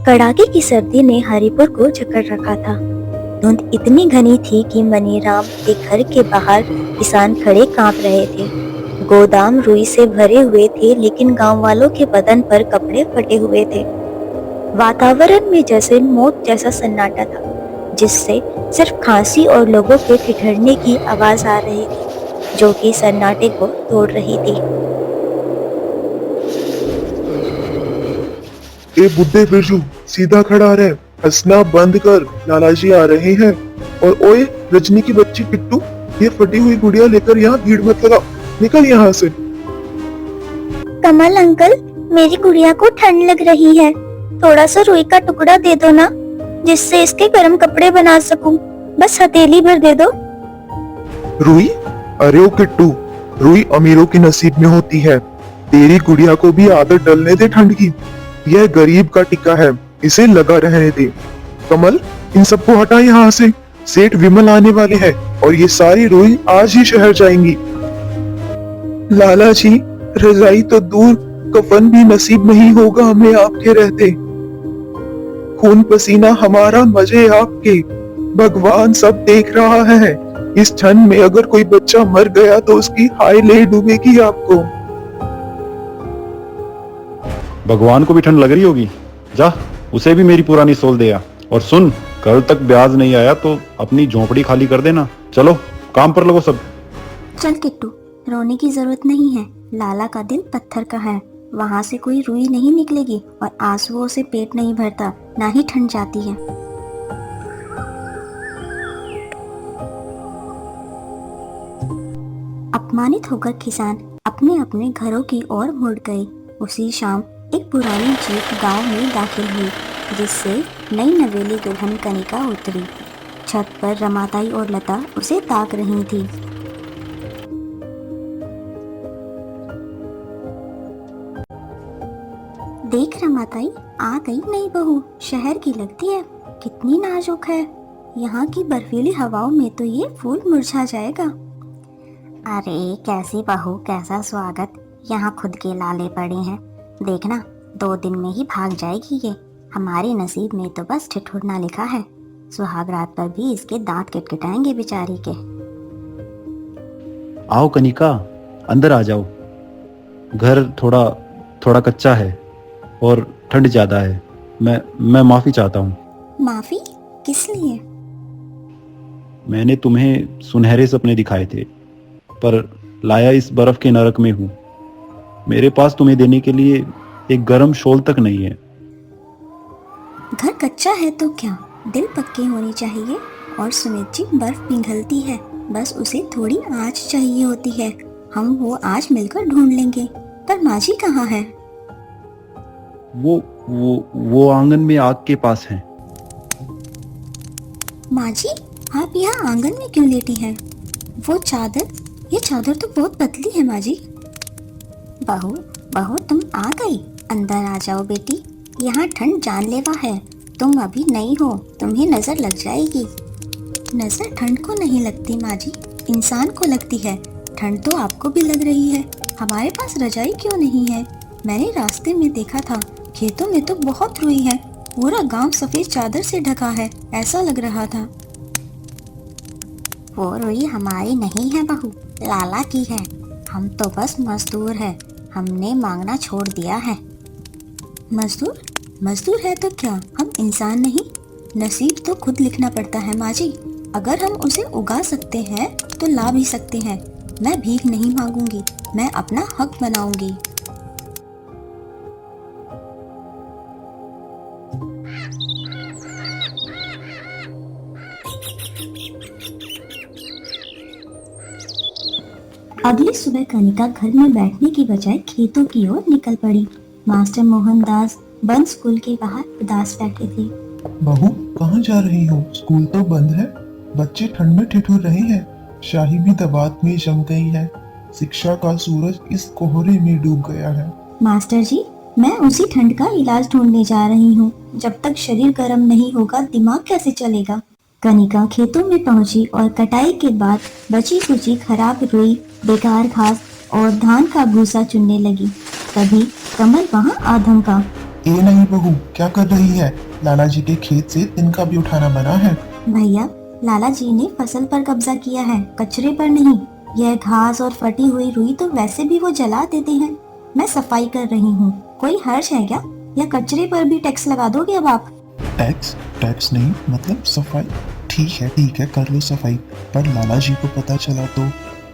कड़ाके की सर्दी ने हरिपुर को जकड़ रखा था। धुंध इतनी घनी थी कि मनीराम के घर के बाहर किसान खड़े कांप रहे थे। गोदाम रुई से भरे हुए थे, लेकिन गांव वालों के बदन पर कपड़े फटे हुए थे। वातावरण में जैसे मौत जैसा सन्नाटा था, जिससे सिर्फ खांसी और लोगों के ठिठुरने की आवाज आ रही थी, जो कि सन्नाटे को तोड़ रही थी। ए बुड्ढे बिरजू, सीधा खड़ा रह, हंसना बंद कर, लालाजी आ रहे हैं। और ओए रजनी की बच्ची किट्टू, ये फटी हुई गुड़िया लेकर यहाँ भीड़ मत लगा, निकल यहाँ से। कमल अंकल, मेरी गुड़िया को ठंड लग रही है, थोड़ा सा रुई का टुकड़ा दे दो ना, जिससे इसके गर्म कपड़े बना सकूं। बस हथेली भर दे दो। रुई? अरे ओ किट्टू, रुई अमीरों के नसीब में होती है। तेरी गुड़िया को भी आदत डलने दे ठंड की। यह गरीब का टिक्का है, इसे लगा रहने दे। कमल, इन सबको हटा यहाँ से, सेठ विमल आने वाले हैं और ये सारी रुई आज ही शहर जाएंगी। लाला जी, रजाई तो दूर, कफन भी नसीब नहीं होगा हमें आपके रहते। खून पसीना हमारा, मजे आपके। भगवान सब देख रहा है। इस ठंड में अगर कोई बच्चा मर गया तो उसकी हाय ले डूबेगी आपको। भगवान को भी ठंड लग रही होगी, जा उसे भी मेरी पुरानी सोल दे आ। और सुन, कल तक ब्याज नहीं आया तो अपनी झोपड़ी खाली कर देना। चलो काम पर लगो सब। चल किट्टू, रोने की जरूरत नहीं है, लाला का दिल पत्थर का है, वहाँ से कोई रुई नहीं निकलेगी और आंसुओं से पेट नहीं भरता, ना ही ठंड जाती है। अपमानित होकर किसान अपने अपने घरों की ओर मुड़ गए। उसी शाम एक पुरानी जीप गांव में दाखिल हुई, जिससे नई नवेली दुल्हन कनिका उतरी। छत पर रमाताई और लता उसे ताक रही थी। देख रमाताई, आ गई नई बहू, शहर की लगती है, कितनी नाजुक है। यहाँ की बर्फीली हवाओं में तो ये फूल मुरझा जाएगा। अरे कैसी बहू, कैसा स्वागत, यहाँ खुद के लाले पड़े हैं, देखना 2 दिन में ही भाग जाएगी ये। हमारे नसीब में तो बस ठिठुरना लिखा है, सुहाग रात पर भी इसके दांत किटकिटाएंगे बेचारी के। आओ कनिका, अंदर आ जाओ। घर थोड़ा थोड़ा कच्चा है और ठंड ज्यादा है। मैं माफी चाहता हूँ। माफी? किस लिए? मैंने तुम्हें सुनहरे सपने दिखाए थे, पर लाया इस बर्फ के नरक में हूँ। मेरे पास तुम्हें देने के लिए एक गर्म शॉल तक नहीं है। घर कच्चा है तो क्या, दिल पक्के होनी चाहिए। और सुमित जी, बर्फ पिघलती है, बस उसे थोड़ी आँच चाहिए होती है। हम वो आँच मिलकर ढूंढ लेंगे। पर माँ जी कहाँ है? वो आंगन में आग के पास हैं। माँ जी, आप यहाँ आंगन में क्यों लेटी हैं? वो चादर, ये चादर तो बहुत पतली है माँ जी। बहू बहू, तुम आ गई, अंदर आ जाओ बेटी, यहाँ ठंड जानलेवा है। तुम अभी नई हो, तुम्हें नजर लग जाएगी। नजर ठंड को नहीं लगती माँ जी, इंसान को लगती है। ठंड तो आपको भी लग रही है। हमारे पास रजाई क्यों नहीं है? मैंने रास्ते में देखा था, खेतों में तो बहुत रुई है, पूरा गांव सफेद चादर से ढका है, ऐसा लग रहा था। वो रुई हमारी नहीं है बहू, लाला की है। हम तो बस मजदूर है, हमने मांगना छोड़ दिया है। मजदूर? मजदूर है तो क्या हम इंसान नहीं? नसीब तो खुद लिखना पड़ता है माँ जी। अगर हम उसे उगा सकते हैं तो ला भी सकते हैं। मैं भीख नहीं मांगूंगी, मैं अपना हक बनाऊंगी। अगली सुबह कनिका घर में बैठने की बजाय खेतों की ओर निकल पड़ी। मास्टर मोहनदास बंद स्कूल के बाहर उदास बैठे थे। बहू, कहाँ जा रही हो? स्कूल तो बंद है, बच्चे ठंड में ठिठुर रहे हैं, शाही भी दबात में जम गई है, शिक्षा का सूरज इस कोहरे में डूब गया है। मास्टर जी, मैं उसी ठंड का इलाज ढूंढने जा रही हूँ। जब तक शरीर गर्म नहीं होगा, दिमाग कैसे चलेगा? कनिका खेतों में पहुंची और कटाई के बाद बची कुची खराब रुई, बेकार घास और धान का भूसा चुनने लगी। तभी कमल वहां आ धमका। ये नहीं बहू, क्या कर रही है? लाला जी के खेत से तिनका भी उठाना मना है। भैया, लाला जी ने फसल पर कब्जा किया है, कचरे पर नहीं। यह घास और फटी हुई रुई तो वैसे भी वो जला देते हैं। मैं सफाई कर रही हूँ, कोई हर्ष है क्या? या कचरे पर भी टैक्स लगा दोगे अब आप? टैक्स? टैक्स नहीं, मतलब सफाई। ठीक है, कर लो सफाई, पर लाला जी को पता चला तो?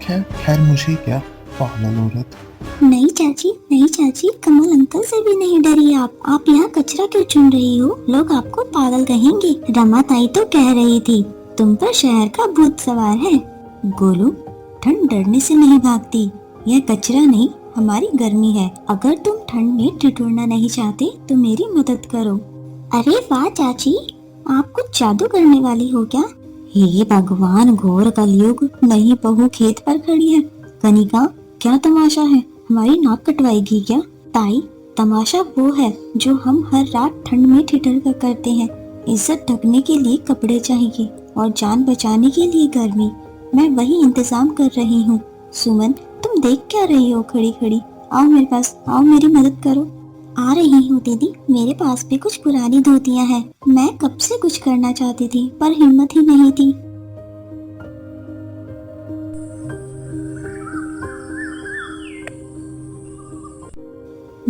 खैर खैर, मुझे क्या, पागल औरत। नहीं चाची, कमल अंकल से भी नहीं डरी आप यहाँ कचरा क्यों चुन रही हो? लोग आपको पागल कहेंगे। रमा ताई तो कह रही थी तुम पर शहर का भूत सवार है। गोलू, ठंड डरने से नहीं भागती, यह कचरा नहीं, हमारी गर्मी है। अगर तुम ठंड में ठिठुरना नहीं चाहते तो मेरी मदद करो। अरे वाह चाची, आप कुछ जादू करने वाली हो क्या? हे भगवान, घोर कलयुग। नहीं, बहू खेत पर खड़ी है। कनिका, क्या तमाशा है? हमारी नाक कटवाएगी क्या? ताई, तमाशा वो है जो हम हर रात ठंड में ठिठुर कर करते हैं। इज्जत ढकने के लिए कपड़े चाहिए और जान बचाने के लिए गर्मी। मैं वही इंतजाम कर रही हूँ। सुमन, तुम देख क्या रही हो खड़ी खड़ी? आओ मेरे पास, आओ मेरी मदद करो। आ रही हूँ दीदी, मेरे पास भी कुछ पुरानी धोतियाँ हैं। मैं कब से कुछ करना चाहती थी पर हिम्मत ही नहीं थी।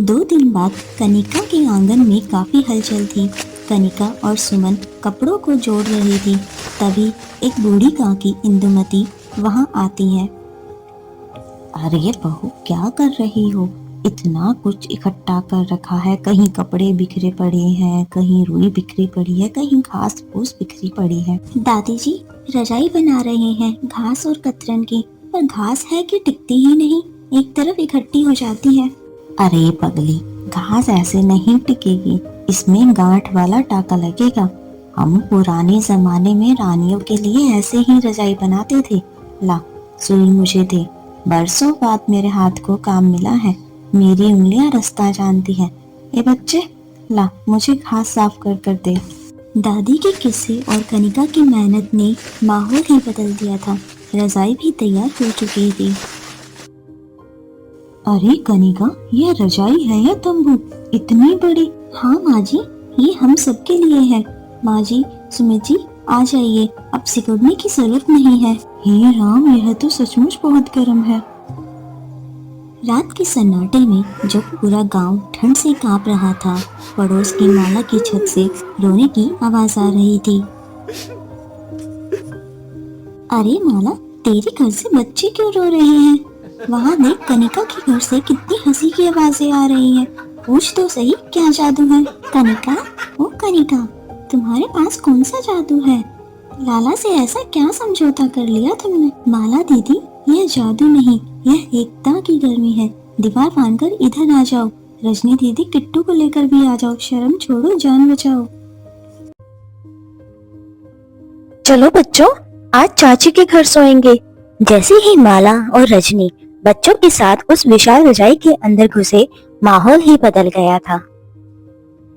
दो दिन बाद कनिका के आंगन में काफी हलचल थी। कनिका और सुमन कपड़ों को जोड़ रही थी। तभी एक बूढ़ी काकी इंदुमती वहां आती है। अरे बहू, क्या कर रही हो? इतना कुछ इकट्ठा कर रखा है। कहीं कपड़े बिखरे पड़े हैं, कहीं रुई बिखरी पड़ी है, कहीं घास फूस बिखरी पड़ी है। दादी जी, रजाई बना रहे हैं घास और कतरन की, पर घास है कि टिकती ही नहीं, एक तरफ इकट्ठी हो जाती है। अरे पगली, घास ऐसे नहीं टिकेगी, इसमें गांठ वाला टाका लगेगा। हम पुराने जमाने में रानियों के लिए ऐसे ही रजाई बनाते थे। ला, सुई मुझे दे। बरसों बाद मेरे हाथ को काम मिला है। मेरी उंगलियां रास्ता जानती हैं। ए बच्चे, ला, मुझे घास साफ कर कर दे। दादी के किस्से और कनिका की मेहनत ने माहौल ही बदल दिया था। रजाई भी तैयार हो चुकी थी। अरे कनिका, ये रजाई है या तंबू? इतनी बड़ी? हाँ माँ जी, ये हम सबके लिए है। माँ जी, सुमित जी, आ जाइए, अब सिकुड़ने की जरूरत नहीं है। हे राम, यह तो सचमुच बहुत गर्म है। रात के सन्नाटे में जब पूरा गांव ठंड से कांप रहा था, पड़ोस की माला की छत से रोने की आवाज आ रही थी। अरे माला, तेरे घर से बच्चे क्यों रो रहे हैं? वहाँ देख, कनिका के घर से कितनी हंसी की आवाजें आ रही हैं। पूछ तो सही, क्या जादू है? कनिका, ओ कनिका, तुम्हारे पास कौन सा जादू है? लाला से ऐसा क्या समझौता कर लिया तुमने? माला दीदी, यह जादू नहीं, यह एकता की गर्मी है। दीवार फाड़कर इधर आ जाओ। रजनी दीदी, किट्टू को लेकर भी आ जाओ। शर्म छोड़ो, जान बचाओ। चलो बच्चों, आज चाची के घर सोएंगे। जैसे ही माला और रजनी बच्चों के साथ उस विशाल रजाई के अंदर घुसे, माहौल ही बदल गया था।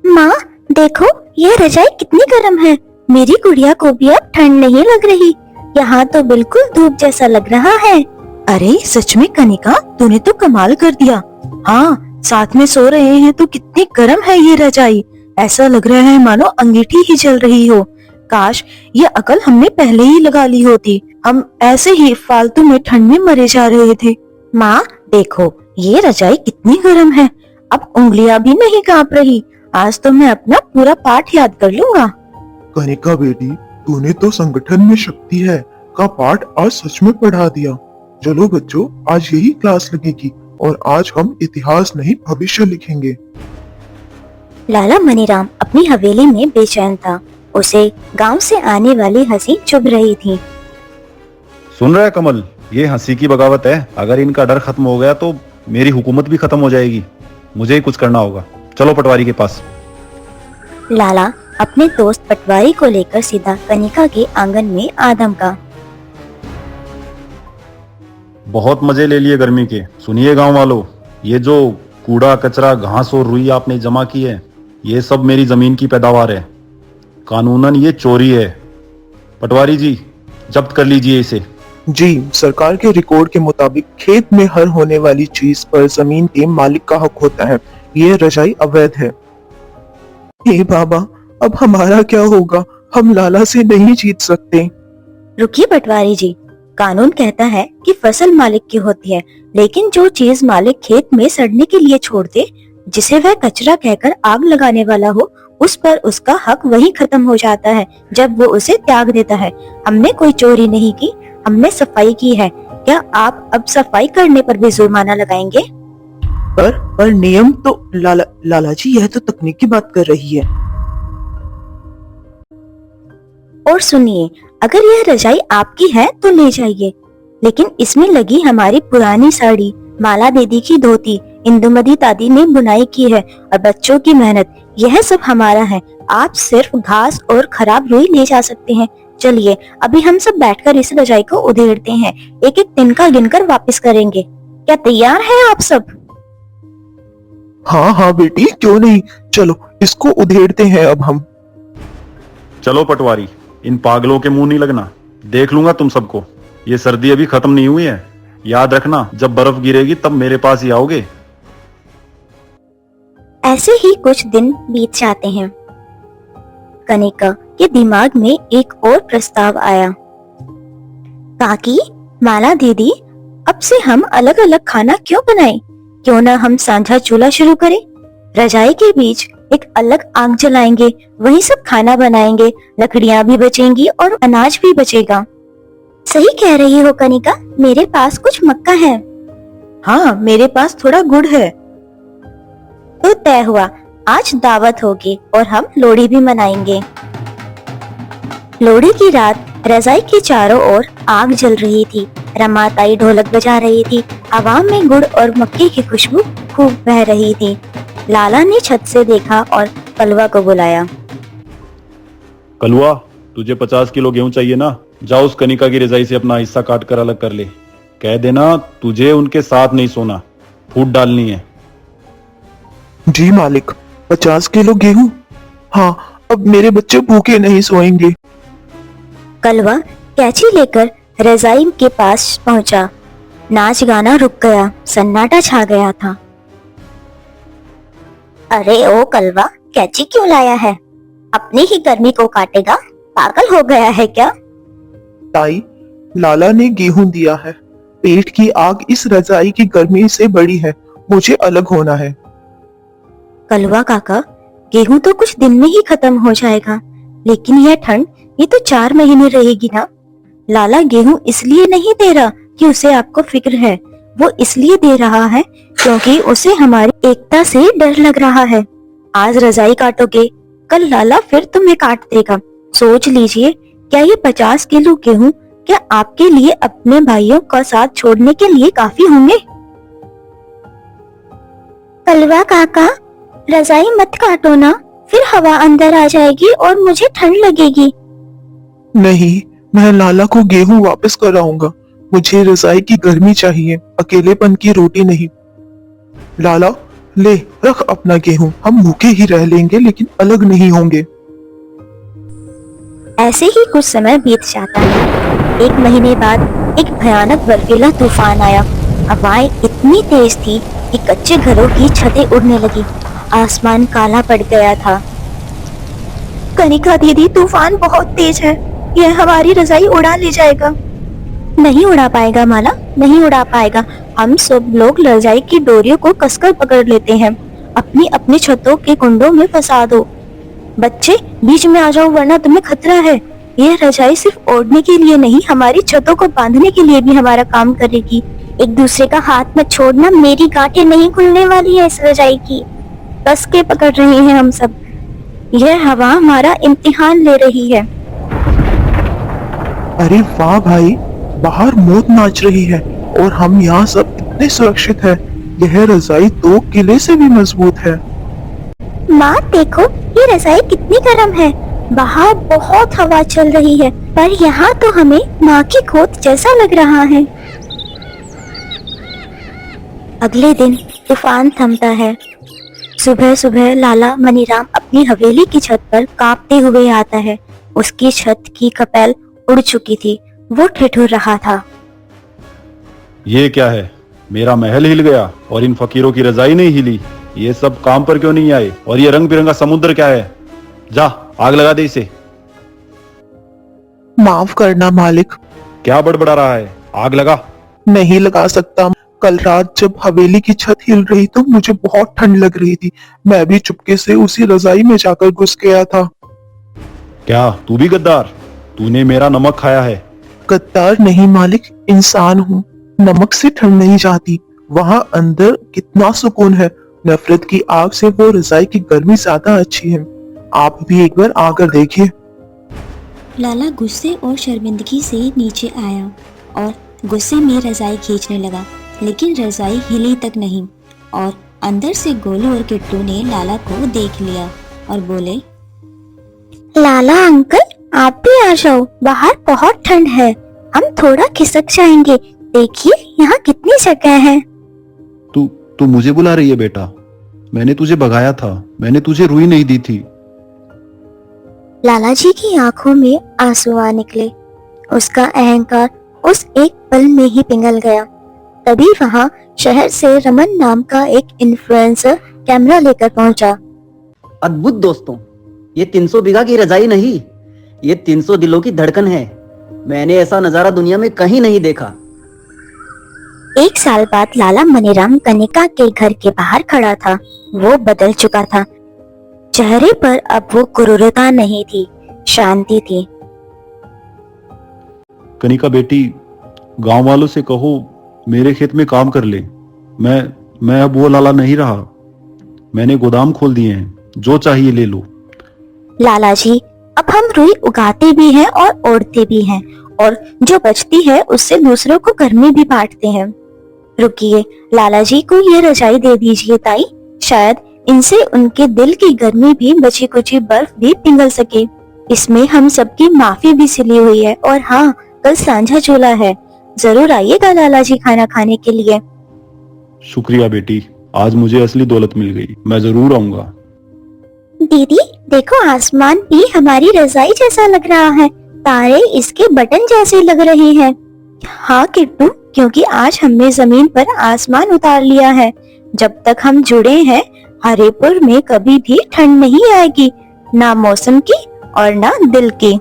माँ देखो, यह रजाई कितनी गर्म है। मेरी गुड़िया को भी अब ठंड नहीं लग रही। यहाँ तो बिल्कुल धूप जैसा लग रहा है। अरे सच में कनिका, तूने तो कमाल कर दिया। हाँ, साथ में सो रहे हैं तो कितनी गर्म है ये रजाई। ऐसा लग रहा है मानो अंगीठी ही जल रही हो। काश ये अकल हमने पहले ही लगा ली होती। हम ऐसे ही फालतू में ठंड में मरे जा रहे थे। माँ देखो, ये रजाई कितनी गर्म है। अब उंगलियां भी नहीं कांप रही। आज तो मैं अपना पूरा पाठ याद कर लूंगा। कनिका बेटी, तूने तो संगठन में शक्ति है का पाठ आज सच में पढ़ा दिया। चलो बच्चों, आज यही क्लास लगेगी और आज हम इतिहास नहीं भविष्य लिखेंगे। लाला मनीराम अपनी हवेली में बेचैन था। उसे गांव से आने वाली हंसी चुभ रही थी। सुन रहा है कमल, ये हंसी की बगावत है। अगर इनका डर खत्म हो गया तो मेरी हुकूमत भी खत्म हो जाएगी। मुझे ही कुछ करना होगा। चलो पटवारी के पास। लाला अपने दोस्त पटवारी को लेकर सीधा कनिका के आंगन में आ धमका। बहुत मजे ले लिए गर्मी के। सुनिए गांव वालों, ये जो कूड़ा कचरा घास और रुई आपने जमा की है, ये सब मेरी जमीन की पैदावार है। कानूनन ये चोरी है। पटवारी जी, जब्त कर लीजिए इसे। जी, सरकार के रिकॉर्ड के मुताबिक खेत में हर होने वाली चीज पर जमीन के मालिक का हक होता है। ये रजाई अवैध है। हे बाबा, अब हमारा क्या होगा? हम लाला से नहीं जीत सकते। रुकिए पटवारी जी, कानून कहता है कि फसल मालिक की होती है, लेकिन जो चीज मालिक खेत में सड़ने के लिए छोड़ दे, जिसे वह कचरा कहकर आग लगाने वाला हो, उस पर उसका हक वहीं खत्म हो जाता है जब वो उसे त्याग देता है। हमने कोई चोरी नहीं की, हमने सफाई की है। क्या आप अब सफाई करने पर भी जुर्माना लगाएंगे? पर नियम तो लाला जी, यह तो तकनीक की बात कर रही है। और सुनिए, अगर यह रजाई आपकी है तो ले जाइए, लेकिन इसमें लगी हमारी पुरानी साड़ी, माला दीदी की धोती, इंदुमती दादी ने बुनाई की है और बच्चों की मेहनत, यह सब हमारा है। आप सिर्फ घास और खराब रुई ले जा सकते हैं। चलिए, अभी हम सब बैठकर इस रजाई को उधेड़ते हैं, एक एक तिनका गिनकर वापस करेंगे। क्या तैयार हैं आप सब? हाँ हाँ बेटी, क्यों नहीं, चलो इसको उधेड़ते हैं अब हम। चलो पटवारी, इन पागलों के मुंह नहीं लगना। देख लूंगा तुम सबको। ये सर्दी अभी खत्म नहीं हुई है। याद रखना, जब बर्फ गिरेगी तब मेरे पास ही आओगे। ऐसे ही कुछ दिन बीत जाते हैं। कनिका के दिमाग में एक और प्रस्ताव आया। काकी, माला दीदी, अब से हम अलग अलग खाना क्यों बनाएं? क्यों ना हम साझा चूल्हा शुरू करें? रजाई के बीच एक अलग आग जलाएंगे, वहीं सब खाना बनाएंगे, लकड़ियां भी बचेंगी और अनाज भी बचेगा। सही कह रही हो कनिका, मेरे पास कुछ मक्का है। हाँ, मेरे पास थोड़ा गुड़ है। तो तय हुआ, आज दावत होगी और हम लोहड़ी भी मनाएंगे। लोहड़ी की रात रजाई के चारों ओर आग जल रही थी। रमाताई ढोलक बजा रही थी। हवा में गुड़ और मक्के की खुशबू खूब बह रही थी। लाला ने छत से देखा और कलवा को बुलाया। कलुआ, तुझे 50 किलो गेहूं चाहिए ना? जाओ उस कनिका की रजाई से अपना हिस्सा काट कर अलग कर ले। कह देना तुझे उनके साथ नहीं सोना, फूट डालनी है। जी मालिक, 50 किलो गेहूं? हाँ, अब मेरे बच्चे भूखे नहीं सोएंगे। कलवा कैंची लेकर रजाई के पास पहुंचा। नाच गाना रुक गया, सन्नाटा छा गया था। अरे ओ कलवा, कैंची क्यों लाया है? अपनी ही गर्मी को काटेगा? पागल हो गया है क्या? ताई, लाला ने गेहूं दिया है। पेट की आग इस रजाई की गर्मी से बड़ी है। मुझे अलग होना है। कलवा काका, गेहूं तो कुछ दिन में ही खत्म हो जाएगा, लेकिन यह ठंड, ये तो 4 महीने रहेगी ना। लाला गेहूं इसलिए नहीं दे रहा कि उसे आपको फिक्र है, वो इसलिए दे रहा है क्योंकि उसे हमारी एकता से डर लग रहा है। आज रजाई काटोगे, कल लाला फिर तुम्हें काट देगा। सोच लीजिए, क्या ये 50 किलो गेहूं क्या आपके लिए अपने भाइयों का साथ छोड़ने के लिए काफी होंगे? कलवा काका, रजाई मत काटो ना, फिर हवा अंदर आ जाएगी और मुझे ठंड लगेगी। नहीं, मैं लाला को गेहूं वापस कराऊंगा। मुझे रजाई की गर्मी चाहिए, अकेलेपन की रोटी नहीं। लाला, ले रख अपना गेहूं। हम भूखे ही रह लेंगे लेकिन अलग नहीं होंगे। ऐसे ही कुछ समय बीत जाता है। 1 महीने बाद एक भयानक बर्फीला तूफान आया। हवाएं इतनी तेज थी कि कच्चे घरों की छतें उड़ने लगी। आसमान काला पड़ गया था। कनिका दीदी, तूफान बहुत तेज है, यह हमारी रजाई उड़ा ले जाएगा। नहीं उड़ा पाएगा माला, नहीं उड़ा पाएगा। हम सब लोग रजाई की डोरियों को कसकर पकड़ लेते हैं। अपनी अपनी छतों के कुंडों में फंसा दो। बच्चे, बीच में आ जाओ वरना तुम्हें खतरा है। यह रजाई सिर्फ ओढ़ने के लिए नहीं, हमारी छतों को बांधने के लिए भी हमारा काम करेगी। एक दूसरे का हाथ मत छोड़ना, मेरी गांठें नहीं खुलने वाली है इस रजाई की। कस के पकड़ रहे हैं हम सब। यह हवा हमारा इम्तिहान ले रही है। अरे वाह भाई, बाहर मौत नाच रही है और हम यहाँ सब इतने सुरक्षित हैं। यह रजाई 2 किले से भी मजबूत है। माँ देखो, ये रजाई कितनी गर्म है। बाहर बहुत हवा चल रही है, पर यहाँ तो हमें माँ की गोद जैसा लग रहा है। अगले दिन तूफान थमता है। सुबह सुबह लाला मनीराम अपनी हवेली की छत पर कांपते हुए आता है। उसकी छत की कपेल उड़ चुकी थी, वो ठिठुर रहा था। ये क्या है? मेरा महल हिल गया और इन फकीरों की रजाई नहीं हिली। ये सब काम पर क्यों नहीं आए? और ये रंग बिरंगा समुद्र क्या है? जा आग लगा दे इसे। माफ करना मालिक, क्या बड़बड़ा रहा है? आग लगा। नहीं लगा सकता। कल रात जब हवेली की छत हिल रही तो मुझे बहुत ठंड लग रही थी। मैं भी चुपके से उसी रजाई में जाकर घुस गया था। क्या तू भी गद्दार? तूने मेरा नमक खाया है। गद्दार नहीं मालिक, इंसान हूँ। नमक से ठंड नहीं जाती। वहाँ अंदर कितना सुकून है। नफरत की आग से वो रजाई की गर्मी ज्यादा अच्छी है। आप भी एक बार आकर देखिए। लाला गुस्से और शर्मिंदगी से नीचे आया और गुस्से में रजाई खींचने लगा, लेकिन रजाई हिली तक नहीं। और अंदर से गोलू और किट्टू ने लाला को देख लिया और बोले, लाला अंकल, आप भी आ जाओ, बाहर बहुत ठंड है, हम थोड़ा खिसक जाएंगे। देखिए यहाँ कितनी जगह है। तू मुझे बुला रही है बेटा? मैंने तुझे भगाया था, मैंने तुझे रुई नहीं दी थी। लाला जी की आंखों में आंसू आ निकले। उसका अहंकार उस एक पल में ही पिघल गया। तभी वहां शहर से रमन नाम का एक इन्फ्लुएंसर कैमरा लेकर पहुंचा। अद्भुत दोस्तों, ये 300 बीघा की रजाई नहीं, ये 300 दिलों की धड़कन है। मैंने ऐसा नजारा दुनिया में कहीं नहीं देखा। 1 साल बाद लाला मनीराम कनिका के घर के बाहर खड़ा था। वो बदल चुका था। चेहरे पर अब वो क्रूरता नहीं थी, शांति थी। कनिका बेटी, गांव वालों से कहो मेरे खेत में काम कर ले। मैं अब वो लाला नहीं रहा। मैंने गोदाम खोल दिए हैं, जो चाहिए ले लो। लाला जी, अब हम रुई उगाते भी हैं और ओढ़ते भी हैं, और जो बचती है उससे दूसरों को घर में भी बांटते हैं। रुकिए, लाला जी को ये रजाई दे दीजिए ताई, शायद इनसे उनके दिल की गर्मी भी, बची कुची बर्फ भी पिघल सके। इसमें हम सबकी माफी भी सिली हुई है। और हाँ, कल सांझा चूल्हा है, जरूर आइएगा लाला जी खाना खाने के लिए। शुक्रिया बेटी, आज मुझे असली दौलत मिल गई, मैं जरूर आऊंगा। दीदी देखो, आसमान भी हमारी रजाई जैसा लग रहा है, तारे इसके बटन जैसे लग रहे हैं। हाँ किट्टू, क्योंकि आज हमने जमीन पर आसमान उतार लिया है। जब तक हम जुड़े हैं, हरेपुर में कभी भी ठंड नहीं आएगी, ना मौसम की और ना दिल की।